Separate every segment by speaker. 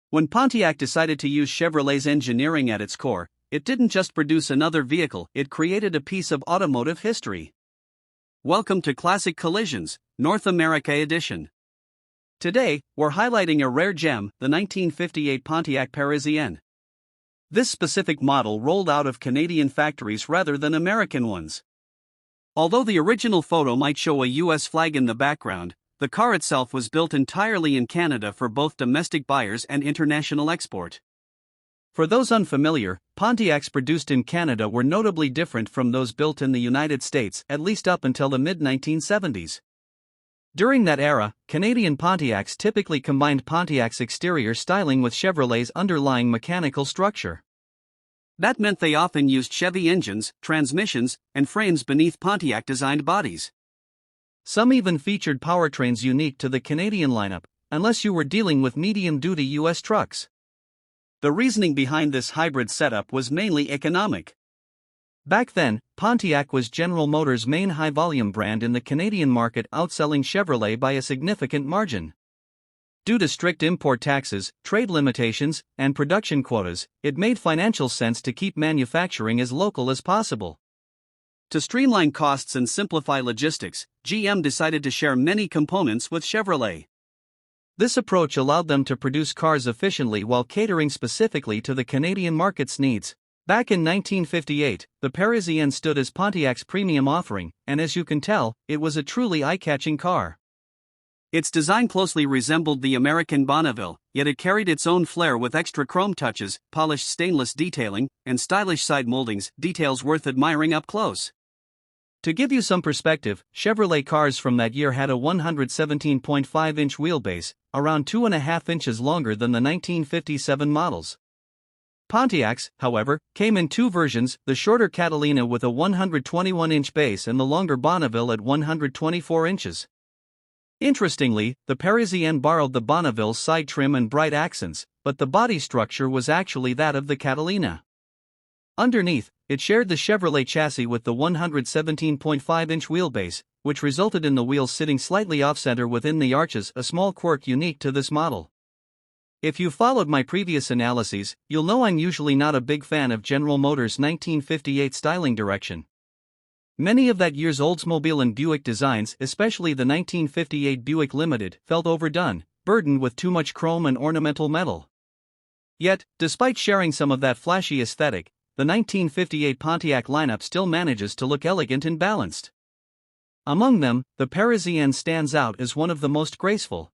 Speaker 1: When Pontiac decided to use Chevrolet's engineering at its core, it didn't just produce another vehicle, it created a piece of automotive history. Welcome to Classic Collisions, North America Edition. Today, we're highlighting a rare gem, the 1958 Pontiac Parisienne. This specific model rolled out of Canadian factories rather than American ones. Although the original photo might show a US flag in the background, the car itself was built entirely in Canada for both domestic buyers and international export. For those unfamiliar, Pontiacs produced in Canada were notably different from those built in the United States, at least up until the mid-1970s. During that era, Canadian Pontiacs typically combined Pontiac's exterior styling with Chevrolet's underlying mechanical structure. That meant they often used Chevy engines, transmissions, and frames beneath Pontiac-designed bodies. Some even featured powertrains unique to the Canadian lineup, unless you were dealing with medium-duty US trucks. The reasoning behind this hybrid setup was mainly economic. Back then, Pontiac was General Motors' main high-volume brand in the Canadian market, outselling Chevrolet by a significant margin. Due to strict import taxes, trade limitations, and production quotas, it made financial sense to keep manufacturing as local as possible. To streamline costs and simplify logistics, GM decided to share many components with Chevrolet. This approach allowed them to produce cars efficiently while catering specifically to the Canadian market's needs. Back in 1958, the Parisienne stood as Pontiac's premium offering, and as you can tell, it was a truly eye-catching car. Its design closely resembled the American Bonneville, yet it carried its own flair with extra chrome touches, polished stainless detailing, and stylish side moldings, details worth admiring up close. To give you some perspective, Chevrolet cars from that year had a 117.5-inch wheelbase, around 2.5 inches longer than the 1957 models. Pontiacs, however, came in two versions, the shorter Catalina with a 121-inch base and the longer Bonneville at 124 inches. Interestingly, the Parisienne borrowed the Bonneville's side trim and bright accents, but the body structure was actually that of the Catalina. Underneath, it shared the Chevrolet chassis with the 117.5-inch wheelbase, which resulted in the wheels sitting slightly off-center within the arches, a small quirk unique to this model. If you followed my previous analyses, you'll know I'm usually not a big fan of General Motors' 1958 styling direction. Many of that year's Oldsmobile and Buick designs, especially the 1958 Buick Limited, felt overdone, burdened with too much chrome and ornamental metal. Yet, despite sharing some of that flashy aesthetic, the 1958 Pontiac lineup still manages to look elegant and balanced. Among them, the Parisienne stands out as one of the most graceful.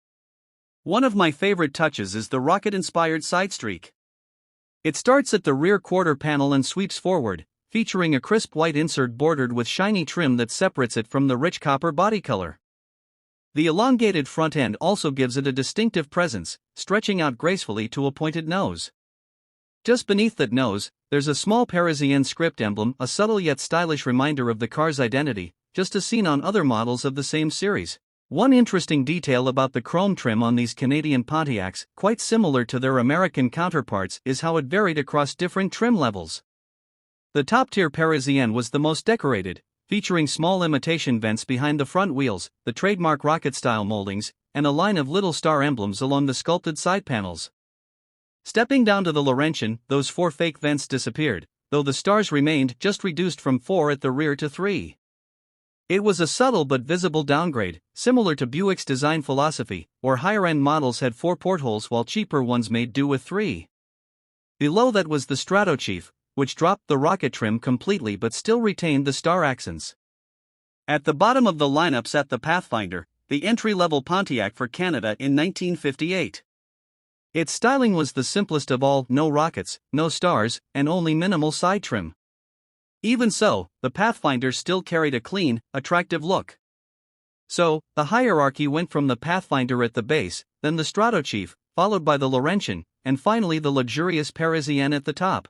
Speaker 1: One of my favorite touches is the rocket-inspired side streak. It starts at the rear quarter panel and sweeps forward, featuring a crisp white insert bordered with shiny trim that separates it from the rich copper body color. The elongated front end also gives it a distinctive presence, stretching out gracefully to a pointed nose. Just beneath that nose, there's a small Parisienne script emblem, a subtle yet stylish reminder of the car's identity, just as seen on other models of the same series. One interesting detail about the chrome trim on these Canadian Pontiacs, quite similar to their American counterparts, is how it varied across different trim levels. The top-tier Parisienne was the most decorated, featuring small imitation vents behind the front wheels, the trademark rocket-style moldings, and a line of little star emblems along the sculpted side panels. Stepping down to the Laurentian, those 4 fake vents disappeared, though the stars remained, just reduced from 4 at the rear to 3. It was a subtle but visible downgrade, similar to Buick's design philosophy, where higher-end models had 4 portholes while cheaper ones made do with 3. Below that was the Stratochief, which dropped the rocket trim completely but still retained the star accents. At the bottom of the lineup sat the Pathfinder, the entry-level Pontiac for Canada in 1958. Its styling was the simplest of all, no rockets, no stars, and only minimal side trim. Even so, the Pathfinder still carried a clean, attractive look. So, the hierarchy went from the Pathfinder at the base, then the Stratochief, followed by the Laurentian, and finally the luxurious Parisienne at the top.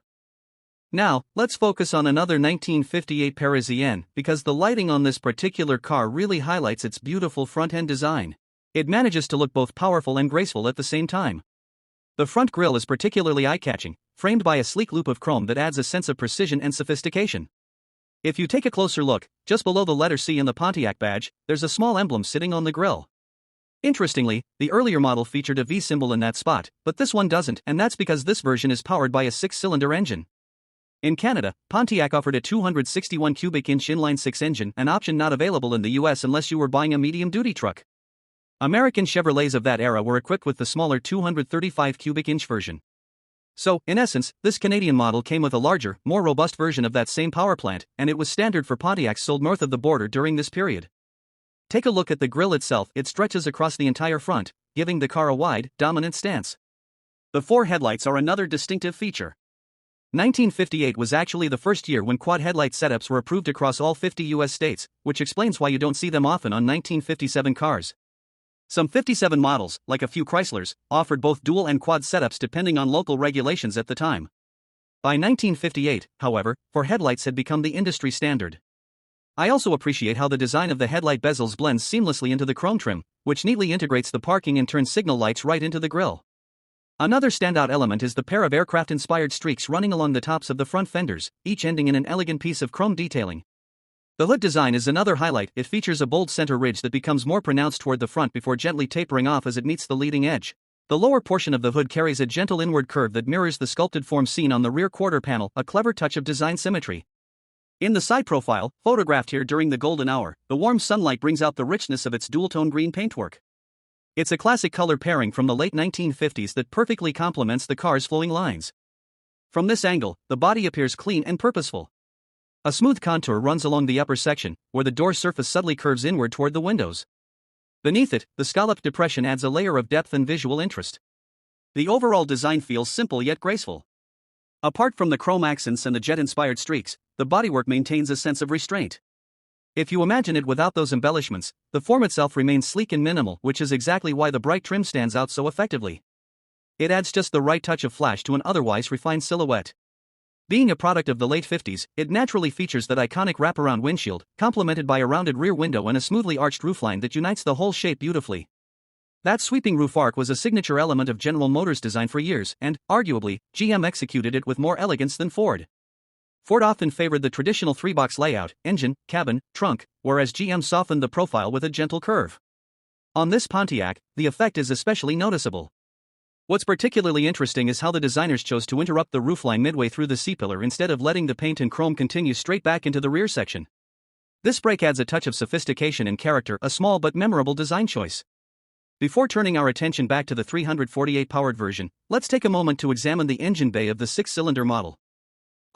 Speaker 1: Now, let's focus on another 1958 Parisienne, because the lighting on this particular car really highlights its beautiful front-end design. It manages to look both powerful and graceful at the same time. The front grille is particularly eye-catching, framed by a sleek loop of chrome that adds a sense of precision and sophistication. If you take a closer look, just below the letter C in the Pontiac badge, there's a small emblem sitting on the grille.
Speaker 2: Interestingly, the earlier model featured a V symbol in that spot, but this one doesn't, and that's because this version is powered by a 6-cylinder engine. In Canada, Pontiac offered a 261 cubic inch inline-six engine, an option not available in the US unless you were buying a medium-duty truck. American Chevrolets of that era were equipped with the smaller 235 cubic inch version. So, in essence, this Canadian model came with a larger, more robust version of that same power plant, and it was standard for Pontiacs sold north of the border during this period. Take a look at the grille itself. It stretches across the entire front, giving the car a wide, dominant stance.
Speaker 1: The 4 headlights are another distinctive feature.
Speaker 2: 1958 was actually the first year when quad headlight setups were approved across all 50 US states, which explains why you don't see them often on 1957 cars. Some 57 models, like a few Chryslers, offered both dual and quad setups depending on local regulations at the time. By 1958, however, 4 headlights had become the industry standard. I also appreciate how the design of the headlight bezels blends seamlessly into the chrome trim, which neatly integrates the parking and turn signal lights right into the grille. Another standout element is the pair of aircraft-inspired streaks running along the tops of the front fenders, each ending in an elegant piece of chrome detailing. The hood design is another highlight. It features a bold center ridge that becomes more pronounced toward the front before gently tapering off as it meets the leading edge. The lower portion of the hood carries a gentle inward curve that mirrors the sculpted form seen on the rear quarter panel, a clever touch of design symmetry.
Speaker 1: In the side profile, photographed here during the golden hour, the warm sunlight brings out the richness of its dual-tone green paintwork. It's a classic color pairing from the late 1950s that perfectly complements the car's flowing lines. From this angle, the body appears clean and purposeful. A smooth contour runs along the upper section, where the door surface subtly curves inward toward the windows. Beneath it, the scalloped depression adds a layer of depth and visual interest. The overall design feels simple yet graceful. Apart from the chrome accents and the jet-inspired streaks, the bodywork maintains a sense of restraint.
Speaker 2: If you imagine it without those embellishments, the form itself remains sleek and minimal, which is exactly why the bright trim stands out so effectively. It adds just the right touch of flash to an otherwise refined silhouette. Being a product of the late 50s, it naturally features that iconic wraparound windshield, complemented by a rounded rear window and a smoothly arched roofline that unites the whole shape beautifully. That sweeping roof arc was a signature element of General Motors' design for years, and, arguably, GM executed it with more elegance than Ford. Ford often favored the traditional 3-box layout, engine, cabin, trunk, whereas GM softened the profile with a gentle curve. On this Pontiac, the effect is especially noticeable. What's particularly interesting is how the designers chose to interrupt the roofline midway through the C-pillar instead of letting the paint and chrome continue straight back into the rear section. This break adds a touch of sophistication and character, a small but memorable design choice. Before turning our attention back to the 348-powered version, let's take a moment to examine the engine bay of the 6-cylinder model.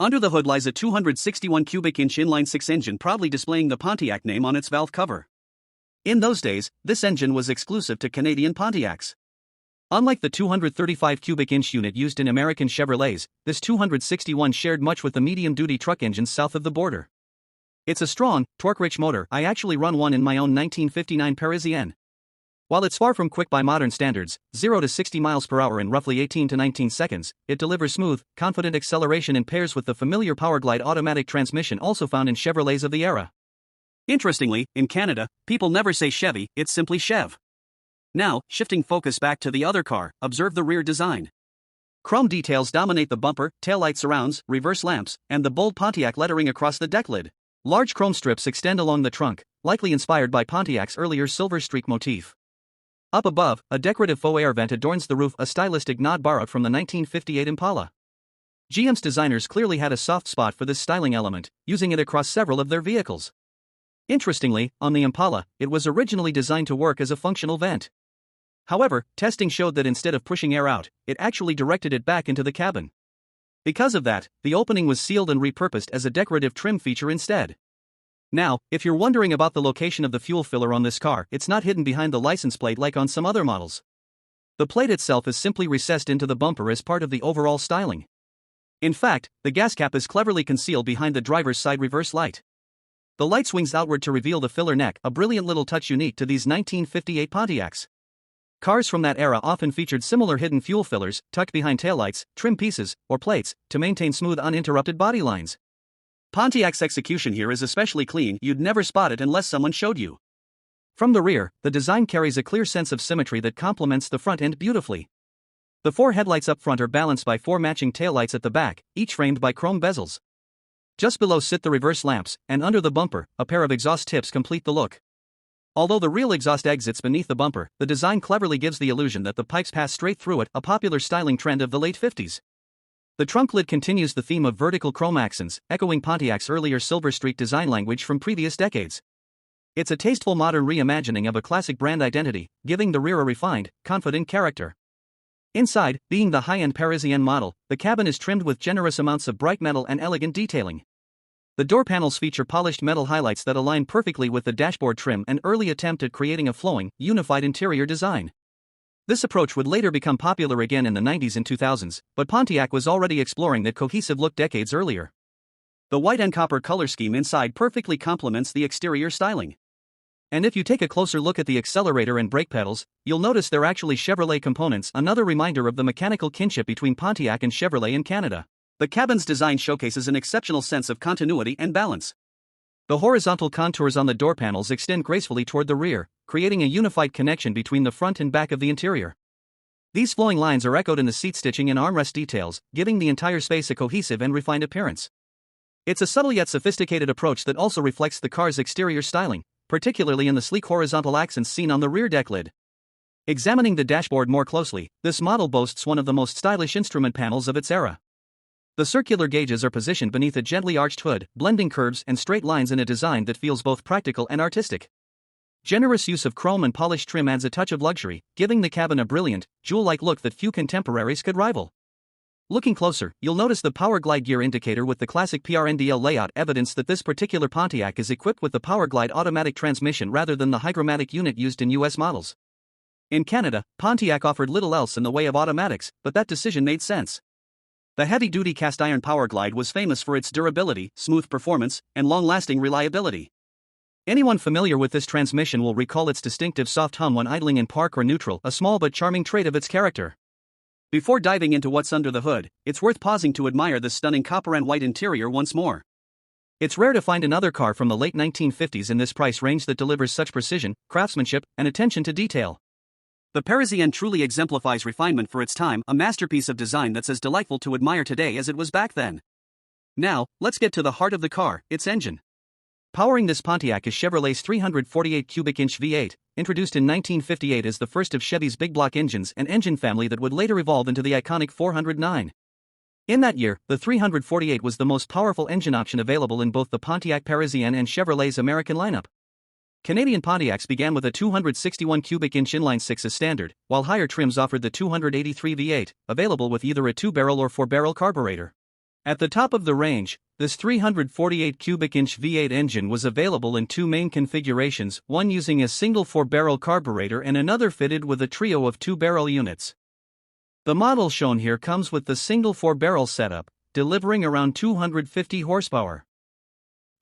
Speaker 1: Under the hood lies a 261 cubic inch inline-six engine proudly displaying the Pontiac name on its valve cover. In those days, this engine was exclusive to Canadian Pontiacs. Unlike the 235 cubic inch unit used in American Chevrolets, this 261 shared much with the medium-duty truck engines south of the border. It's a strong, torque-rich motor. I actually run one in my own 1959 Parisienne. While it's far from quick by modern standards, 0 to 60 miles per hour in roughly 18 to 19 seconds, it delivers smooth, confident acceleration in pairs with the familiar Powerglide automatic transmission also found in Chevrolets of the era. Interestingly, in Canada, people never say Chevy, it's simply Chev. Now, shifting focus back to the other car, observe the rear design. Chrome details dominate the bumper, taillight surrounds, reverse lamps, and the bold Pontiac lettering across the deck lid. Large chrome strips extend along the trunk, likely inspired by Pontiac's earlier silver streak motif. Up above, a decorative faux air vent adorns the roof, a stylistic nod borrowed from the 1958 Impala. GM's designers clearly had a soft spot for this styling element, using it across several of their vehicles. Interestingly, on the Impala, it was originally designed to work as a functional vent. However, testing showed that instead of pushing air out, it actually directed it back into the cabin. Because of that, the opening was sealed and repurposed as a decorative trim feature instead. Now, if you're wondering about the location of the fuel filler on this car, it's not hidden behind the license plate like on some other models. The plate itself is simply recessed into the bumper as part of the overall styling. In fact, the gas cap is cleverly concealed behind the driver's side reverse light. The light swings outward to reveal the filler neck, a brilliant little touch unique to these 1958 Pontiacs. Cars from that era often featured similar hidden fuel fillers, tucked behind taillights, trim pieces, or plates, to maintain smooth uninterrupted body lines. Pontiac's execution here is especially clean, you'd never spot it unless someone showed you. From the rear, the design carries a clear sense of symmetry that complements the front end beautifully. The 4 headlights up front are balanced by 4 matching taillights at the back, each framed by chrome bezels. Just below sit the reverse lamps, and under the bumper, a pair of exhaust tips complete the look.
Speaker 2: Although the real exhaust exits beneath the bumper, the design cleverly gives the illusion that the pipes pass straight through it, a popular styling trend of the late 50s. The trunk lid continues the theme of vertical chrome accents, echoing Pontiac's earlier Silver Streak design language from previous decades. It's a tasteful modern reimagining of a classic brand identity, giving the rear a refined, confident character. Inside, being the high-end Parisienne model, the cabin is trimmed with generous amounts of bright metal and elegant detailing. The door panels feature polished metal highlights that align perfectly with the dashboard trim, an early attempt at creating a flowing, unified interior design. This approach would later become popular again in the 90s and 2000s, but Pontiac was already exploring that cohesive look decades earlier. The white and copper color scheme inside perfectly complements the exterior styling. And if you take a closer look at the accelerator and brake pedals, you'll notice they're actually Chevrolet components, another reminder of the mechanical kinship between Pontiac and Chevrolet in Canada. The cabin's design showcases an exceptional sense of continuity and balance. The horizontal contours on the door panels extend gracefully toward the rear, creating a unified connection between the front and back of the interior. These flowing lines are echoed in the seat stitching and armrest details, giving the entire space a cohesive and refined appearance. It's a subtle yet sophisticated approach that also reflects the car's exterior styling, particularly in the sleek horizontal accents seen on the rear deck lid. Examining the dashboard more closely, this model boasts one of the most stylish instrument panels of its era. The circular gauges are positioned beneath a gently arched hood, blending curves and straight lines in a design that feels both practical and artistic. Generous use of chrome and polished trim adds a touch of luxury, giving the cabin a brilliant, jewel-like look that few contemporaries could rival. Looking closer, you'll notice the power glide gear indicator with the classic PRNDL layout, evidence that this particular Pontiac is equipped with the power glide automatic transmission rather than the hygromatic unit used in US models. In Canada, Pontiac offered little else in the way of automatics, but that decision made sense. The heavy-duty cast-iron power glide was famous for its durability, smooth performance, and long-lasting reliability. Anyone familiar with this transmission will recall its distinctive soft hum when idling in park or neutral, a small but charming trait of its character. Before diving into what's under the hood, it's worth pausing to admire the stunning copper and white interior once more. It's rare to find another car from the late 1950s in this price range that delivers such precision, craftsmanship, and attention to detail. The Parisienne truly exemplifies refinement for its time, a masterpiece of design that's as delightful to admire today as it was back then. Now, let's get to the heart of the car, its engine. Powering this Pontiac is Chevrolet's 348 cubic inch V8, introduced in 1958 as the first of Chevy's big block engines, an engine family that would later evolve into the iconic 409. In that year, the 348 was the most powerful engine option available in both the Pontiac Parisienne and Chevrolet's American lineup. Canadian Pontiacs began with a 261 cubic inch inline-six as standard, while higher trims offered the 283 V8, available with either a 2-barrel or 4-barrel carburetor. At the top of the range, this 348 cubic inch V8 engine was available in two main configurations, one using a single 4-barrel carburetor and another fitted with a trio of 2-barrel units. The model shown here comes with the single 4-barrel setup, delivering around 250 horsepower.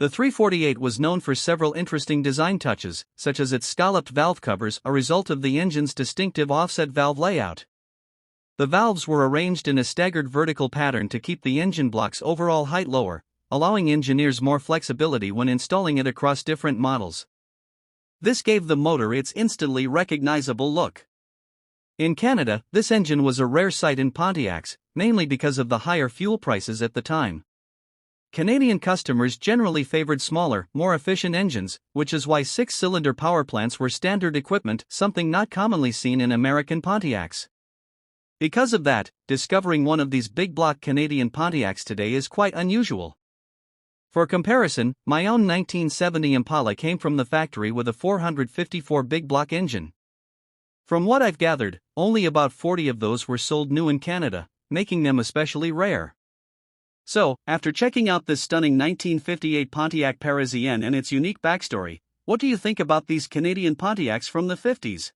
Speaker 2: The 348 was known for several interesting design touches, such as its scalloped valve covers, a result of the engine's distinctive offset valve layout. The valves were arranged in a staggered vertical pattern to keep the engine block's overall height lower, allowing engineers more flexibility when installing it across different models. This gave the motor its instantly recognizable look. In Canada, this engine was a rare sight in Pontiacs, mainly because of the higher fuel prices at the time. Canadian customers generally favored smaller, more efficient engines, which is why 6-cylinder power plants were standard equipment, something not commonly seen in American Pontiacs. Because of that, discovering one of these big block Canadian Pontiacs today is quite unusual. For comparison, my own 1970 Impala came from the factory with a 454 big block engine. From what I've gathered, only about 40 of those were sold new in Canada, making them especially rare. So, after checking out this stunning 1958 Pontiac Parisienne and its unique backstory, what do you think about these Canadian Pontiacs from the 50s?